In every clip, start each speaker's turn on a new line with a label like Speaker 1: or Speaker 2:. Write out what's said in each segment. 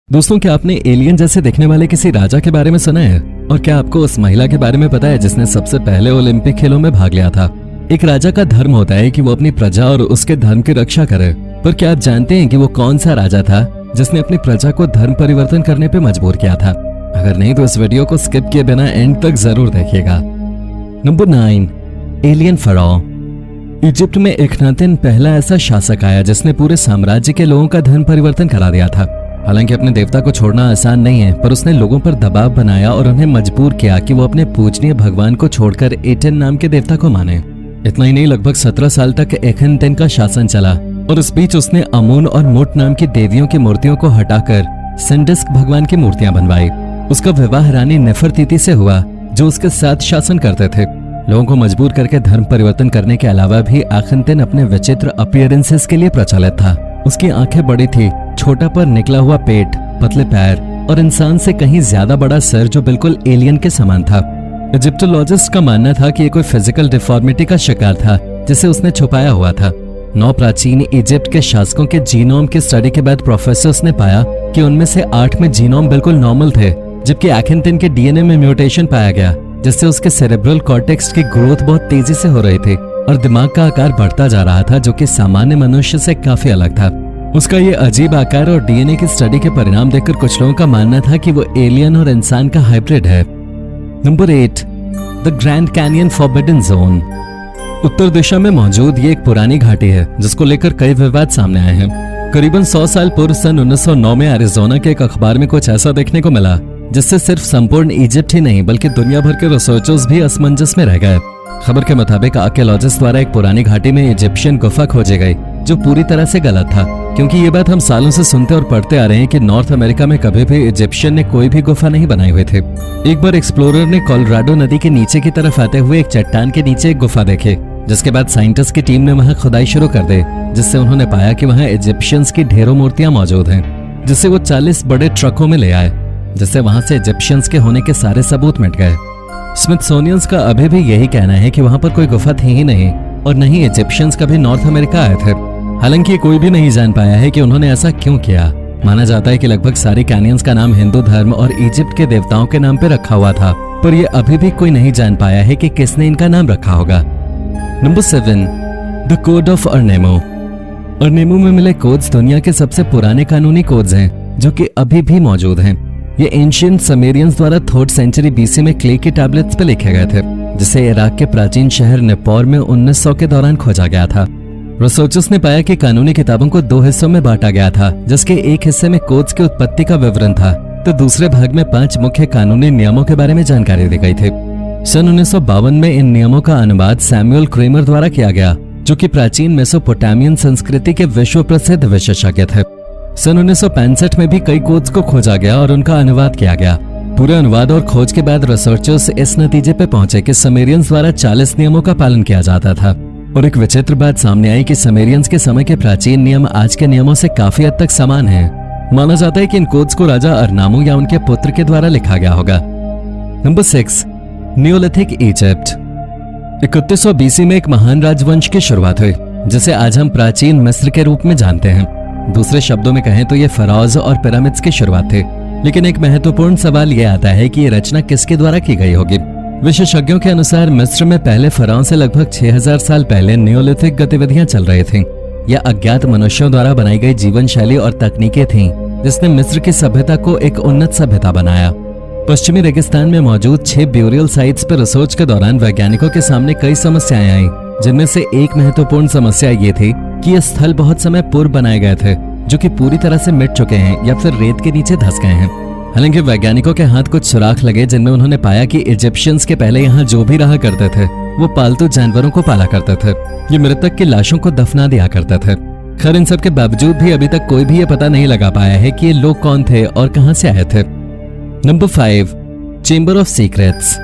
Speaker 1: दोस्तों, क्या आपने एलियन जैसे दिखने वाले किसी राजा के बारे में सुना है? और क्या आपको उस महिला के बारे में पता है जिसने सबसे पहले ओलंपिक खेलों में भाग लिया था? एक राजा का धर्म होता है कि वो अपनी प्रजा और उसके धर्म की रक्षा करे, पर क्या आप जानते हैं कि वो कौन सा राजा था जिसने अपनी प्रजा को धर्म परिवर्तन करने पे मजबूर किया था? अगर नहीं तो इस वीडियो को स्किप किए बिना एंड तक जरूर देखिएगा। Number 9, alien pharaoh. इजिप्ट में इखनातेन पहला ऐसा शासक आया जिसने पूरे साम्राज्य के लोगों का धर्म परिवर्तन करा दिया था। हालांकि अपने देवता को छोड़ना आसान नहीं है, पर उसने लोगों पर दबाव बनाया और उन्हें मजबूर किया कि वो अपने पूजनीय भगवान को छोड़कर एटेन नाम के देवता को माने। इतना ही नहीं, लगभग 17 साल तक एखनातेन का शासन चला और इस बीच उसने अमून और मुट नाम की देवियों की मूर्तियों को हटाकर सिंडिस्क भगवान की मूर्तियां बनवाई। उसका विवाह रानी नेफरतीति से हुआ, जो उसके साथ शासन करते थे। लोगों को मजबूर करके धर्म परिवर्तन करने के अलावा भी एखनातेन अपने विचित्र अपीयरेंसेस के लिए प्रचलित था। उसकी आंखें बड़ी थी, छोटा पर निकला हुआ पेट, पतले पैर और इंसान से कहीं ज्यादा बड़ा सर जो बिल्कुल एलियन के समान था। इजिप्टोलॉजिस्ट का मानना था कि ये कोई फिजिकल डिफॉर्मिटी का शिकार था जिसे उसने छुपाया हुआ था। 9 प्राचीन इजिप्ट के शासकों के जीनोम की स्टडी के बाद प्रोफेसर्स ने पाया कि उनमें से 8 में जीनोम बिल्कुल नॉर्मल थे, जबकि एखनातेन के डीएनए में म्यूटेशन पाया गया, जिससे उसके सेरेब्रल कॉर्टेक्स की ग्रोथ बहुत तेजी से हो रही थी और दिमाग का आकार बढ़ता जा रहा था, जो कि सामान्य मनुष्य से काफी अलग था। उसका ये अजीब आकार और डीएनए की स्टडी के परिणाम देखकर कुछ लोगों का मानना था कि वो एलियन और इंसान का हाइब्रिड है। Number 8, the Grand Canyon forbidden zone. उत्तर दिशा में मौजूद ये एक पुरानी घाटी है जिसको लेकर कई विवाद सामने आए हैं। करीबन 100 साल पूर्व सन 1909 में एरिजोना के एक अखबार में कुछ ऐसा देखने को मिला जिससे सिर्फ संपूर्ण इजिप्ट ही नहीं बल्कि दुनिया भर के रिसर्चर्स भी असमंजस में रह गए। खबर के मुताबिक आर्कियोलॉजिस्ट द्वारा एक पुरानी घाटी में इजिप्शियन गुफा खोजी गई, जो पूरी तरह से गलत था, क्योंकि ये बात हम सालों से सुनते और पढ़ते आ रहे हैं कि नॉर्थ अमेरिका में कभी भी इजिप्शियन ने कोई भी गुफा नहीं बनाई हुई थी। एक बार एक्सप्लोरर ने कोलोराडो नदी के नीचे की तरफ आते हुए एक चट्टान के नीचे एक गुफा देखी, जिसके बाद साइंटिस्ट की टीम ने वहां खुदाई शुरू कर दी, जिससे उन्होंने पाया कि वहां इजिप्शियंस की ढेरों मूर्तियां मौजूद हैं, जिससे वो 40 बड़े ट्रकों में ले आए, जिससे वहां से इजिप्शियंस के होने के सारे सबूत मिट गए। स्मिथसोनियंस का अभी भी यही कहना है कि वहां पर कोई गुफा थी ही नहीं और न ही इजिप्शियंस कभी नॉर्थ अमेरिका आए थे। हालांकि कोई भी नहीं जान पाया है कि उन्होंने ऐसा क्यों किया। माना जाता है कि लगभग सारी कैनियंस का नाम हिंदू धर्म और इजिप्ट के देवताओं के नाम पे रखा हुआ था, पर यह अभी भी कोई नहीं जान पाया है कि किसने इनका नाम रखा होगा। नंबर 7, द कोड ऑफ अर्नेमो। अर्नेमो में मिले कोड्स दुनिया के सबसे पुराने कानूनी कोड्स हैं, जो कि अभी भी मौजूद हैं। ये एंशिएंट समेरियंस द्वारा 3rd सेंचुरी बीसी में क्ले की टैबलेट्स पे लिखे गए थे, जिसे इराक के प्राचीन शहर निप्पोर में 1900 के दौरान खोजा गया था। रिसर्चर्स ने पाया कि कानूनी किताबों को 2 हिस्सों में बांटा गया था, जिसके एक हिस्से में कोड्स की उत्पत्ति का विवरण था, तो दूसरे भाग में 5 मुख्य कानूनी नियमों के बारे में जानकारी दी गई थी। सन 1952 में इन नियमों का अनुवाद सैमुअल क्रेमर द्वारा किया गया, जो कि प्राचीन मेसोपोटामियन संस्कृति के विश्व प्रसिद्ध विशेषज्ञ थे। सन 1965 में भी कई कोड्स को खोजा गया और उनका अनुवाद किया गया। पूरे अनुवाद और खोज के बाद रिसर्चर्स इस नतीजे पे पहुंचे कि समेरियंस द्वारा 40 नियमों का पालन किया जाता था। और एक विचित्र बात सामने आई कि समेरियंस के समय के प्राचीन नियम आज के नियमों से काफी हद तक समान हैं। माना जाता है कि इन कोड्स को राजा अर्नामू या उनके पुत्र के द्वारा लिखा गया होगा। Number 6, Neolithic Egypt. 3100 बीसी में एक महान राजवंश की शुरुआत हुई, जिसे आज हम प्राचीन मिस्र के रूप में जानते हैं। दूसरे शब्दों में कहें तो ये फराओज और पिरामिड्स की शुरुआत थी। लेकिन एक महत्वपूर्ण सवाल यह आता है कि ये रचना किसके द्वारा की गई होगी। विशेषज्ञों के अनुसार मिस्र में पहले फराओं से लगभग 6000 साल पहले नियोलिथिक गतिविधियां चल रही थीं। यह अज्ञात मनुष्यों द्वारा बनाई गई जीवन शैली और तकनीकें थीं, जिसने मिस्र की सभ्यता को एक उन्नत सभ्यता बनाया। पश्चिमी रेगिस्तान में मौजूद 6 ब्यूरियल साइट्स पर रिसर्च के दौरान वैज्ञानिकों के सामने कई समस्याएं आईं, जिनमें से एक महत्वपूर्ण समस्या ये थी कि ये स्थल बहुत समय पूर्व बनाए गए थे, जो कि पूरी तरह से मिट चुके हैं या फिर रेत के नीचे धंस गए हैं। हालांकि वैज्ञानिकों के हाथ कुछ सुराख लगे, जिनमें उन्होंने पाया कि इजिप्शियंस के पहले यहाँ जो भी रहा करते थे वो पालतू जानवरों को पाला करते थे। ये मृतक की लाशों को दफना दिया करते थे। खैर, इन सब के बावजूद भी अभी तक कोई भी ये पता नहीं लगा पाया है कि ये लोग कौन थे और कहां से आए थे। Number 5, chamber of secrets.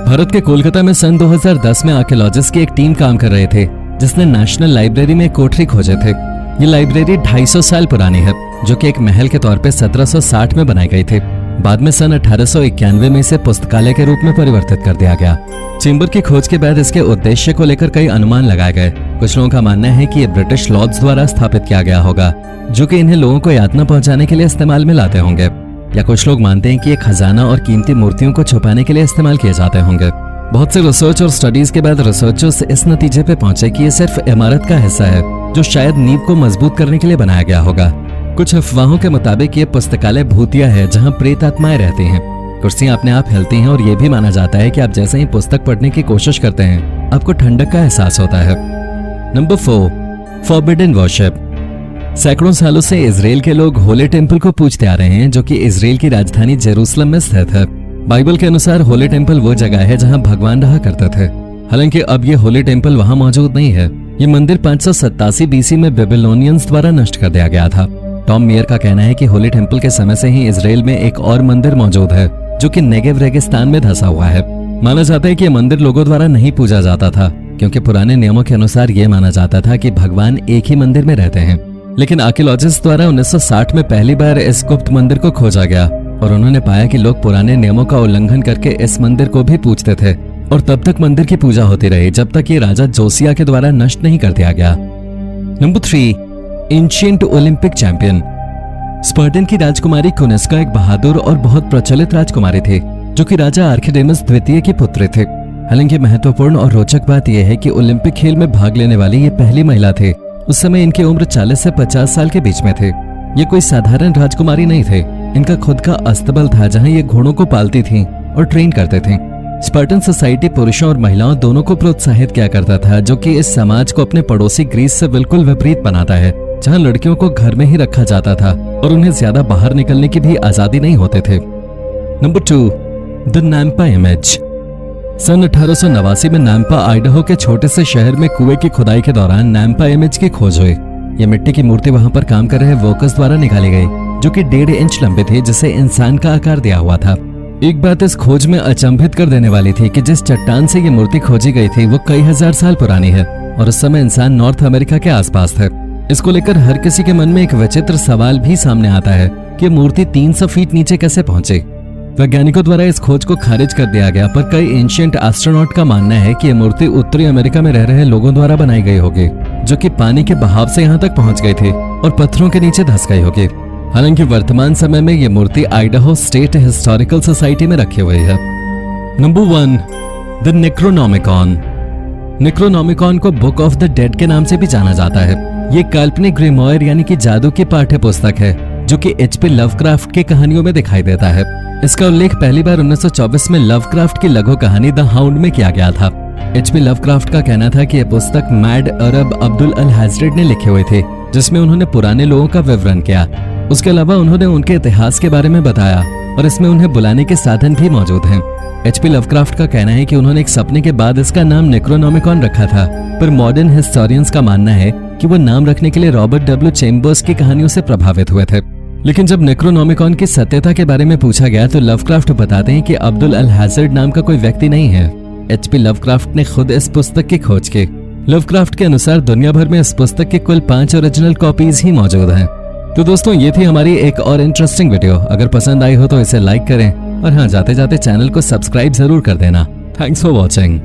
Speaker 1: Bharat के कोलकाता में सन 2010 में आर्कियोलॉजिस्ट की एक टीम काम कर रहे थे, जिसने नेशनल लाइब्रेरी में कोठरी खोजे थे। ये लाइब्रेरी 250 साल पुरानी है, जो कि एक महल के तौर पे 1760 में बनाई गई थी। बाद में सन 1891 में इसे पुस्तकालय के रूप में परिवर्तित कर दिया गया। चेंबर की खोज के बाद इसके उद्देश्य को लेकर कई अनुमान लगाए गए। कुछ लोगों का मानना है कि यह ब्रिटिश लॉर्ड्स द्वारा स्थापित किया गया होगा, जो कि इन्हें लोगों को यातना पहुंचाने के लिए इस्तेमाल में लाते होंगे, या कुछ लोग मानते हैं कि ये खजाना और कीमती मूर्तियों को छुपाने के लिए इस्तेमाल किए जाते होंगे। बहुत से रिसर्च और स्टडीज के बाद रिसर्चर्स इस नतीजे पे पहुंचे कि ये सिर्फ इमारत का हिस्सा है, जो शायद नींव को मजबूत करने के लिए बनाया गया होगा। कुछ अफवाहों के मुताबिक ये पुस्तकालय भूतिया है, जहां प्रेत आत्माएं रहती हैं। कुर्सियां अपने आप हिलती हैं और ये भी माना जाता है कि आप जैसे ही पुस्तक पढ़ने की कोशिश करते हैं, आपको ठंडक का एहसास होता है। Number 4, forbidden worship. सैकड़ों सालों से इजराइल के लोग होली टेम्पल को पूजते आ रहे हैं, जो कि इजराइल की राजधानी जेरूसलम में स्थित है। बाइबल के अनुसार होली टेम्पल वो जगह है जहां भगवान रहा करते थे। हालांकि अब ये होली टेम्पल वहां मौजूद नहीं है। ये मंदिर 587 बीसी में बेबीलोनियंस द्वारा नष्ट कर दिया गया था। टॉम मेयर का कहना है कि होली टेम्पल के समय से ही इजराइल में एक और मंदिर मौजूद है, जो कि नेगेव रेगिस्तान में धंसा हुआ है। माना जाता है कि यह मंदिर लोगों द्वारा नहीं पूजा जाता था, क्योंकि पुराने नियमों के अनुसार यह माना जाता था कि भगवान एक ही मंदिर में रहते हैं। लेकिन आर्कियोलॉजिस्ट द्वारा 1960 में पहली बार इस गुप्त मंदिर को खोजा गया और उन्होंने पाया कि लोग पुराने नियमों का उल्लंघन करके इस मंदिर को भी पूजते थे, और तब तक मंदिर की पूजा होती रही जब तक ये राजा जोसिया के द्वारा नष्ट नहीं कर दिया गया। Number 3, ancient Olympic champion. Spartan की राजकुमारी कुनिस्का एक बहादुर और बहुत प्रचलित राजकुमारी थी, जो कि राजा आर्किडेमस द्वितीय की पुत्री थे। हालांकि महत्वपूर्ण और रोचक बात यह है कि ओलंपिक खेल में भाग लेने वाली ये पहली महिला थे। उस समय इनकी उम्र 40 से 50 साल के बीच में थे। ये कोई साधारण राजकुमारी नहीं थे। इनका खुद का अस्तबल था, जहां ये घोड़ों को पालती थीं और ट्रेन करते थे। स्पार्टन सोसाइटी पुरुषों और महिलाओं दोनों को प्रोत्साहित किया करता था, जो कि इस समाज को अपने पड़ोसी ग्रीस से बिल्कुल विपरीत बनाता है, जहां लड़कियों को घर में ही रखा जाता था और उन्हें ज्यादा बाहर निकलने की भी आजादी नहीं होते थे। Number 2, the Nampa image. सन 1889 में नैम्पा आइडाहो के छोटे से शहर में कुएं की खुदाई के दौरान नैम्पा इमेज की खोज हुई। यह मिट्टी की मूर्ति वहां पर काम कर रहे वर्कर्स द्वारा निकाली गई, जो कि 1.5 इंच लंबे थे, जिसे इंसान का आकार दिया हुआ था। एक बात इस खोज में अचंभित कर देने वाली थी कि जिस चट्टान से ये मूर्ति खोजी गई थी वो कई हजार साल पुरानी है, और उस समय इंसान नॉर्थ अमेरिका के आसपास थे। इसको लेकर हर किसी के मन में एक विचित्र सवाल भी सामने आता है कि मूर्ति 300 फीट नीचे कैसे पहुंची। वैज्ञानिकों द्वारा इस खोज को खारिज कर दिया गया, पर कई एंशिएंट एस्ट्रोनॉट का मानना है कि यह मूर्ति उत्तरी अमेरिका में रह रहे लोगों द्वारा बनाई गई होगी, जो कि पानी के बहाव से यहाँ तक पहुंच गई थी और पत्थरों के नीचे धंस गई होगी। हालांकि वर्तमान समय में यह मूर्ति आइडाहो स्टेट हिस्टोरिकल सोसाइटी में रखी हुई है। Number 1, the नेक्रोनोमिकॉन। नेक्रोनोमिकॉन को बुक ऑफ द डेड के नाम से भी जाना जाता है। ये काल्पनिक ग्रिमोयर यानी कि जादू की पाठ्य पुस्तक है, जो कि HP लवक्राफ्ट की कहानियों में दिखाई देता है। इसका उल्लेख पहली बार 1924 में लवक्राफ्ट की लघु कहानी द हाउंड में किया गया था। HP लवक्राफ्ट का कहना था कि यह पुस्तक मैड अरब अब्दुल अल हाजरेड ने लिखी हुई थी, जिसमें उन्होंने पुराने लोगों का विवरण किया। उसके अलावा उन्होंने उनके इतिहास के बारे में बताया, और इसमें उन्हें बुलाने के साधन भी मौजूद हैं। HP लवक्राफ्ट का कहना है कि उन्होंने एक सपने के बाद इसका नाम नेक्रोनोमिकॉन रखा था, पर मॉडर्न हिस्टोरियंस का मानना है कि वो नाम रखने के लिए रॉबर्ट W चेम्बर्स की कहानियों से प्रभावित हुए थे। लेकिन जब नेक्रोनोमिकॉन की सत्यता के बारे में पूछा गया तो लवक्राफ्ट बताते हैं कि अब्दुल अल हाजर्ड नाम का कोई व्यक्ति नहीं है। HP लवक्राफ्ट ने खुद इस पुस्तक की खोज की। लवक्राफ्ट के अनुसार दुनिया भर में इस पुस्तक के कुल 5 ओरिजिनल कॉपीज ही मौजूद हैं। तो दोस्तों, ये थी हमारी एक और इंटरेस्टिंग वीडियो। अगर पसंद आई हो तो इसे लाइक करें, और हाँ, जाते जाते चैनल को सब्सक्राइब जरूर कर देना। Thanks for watching.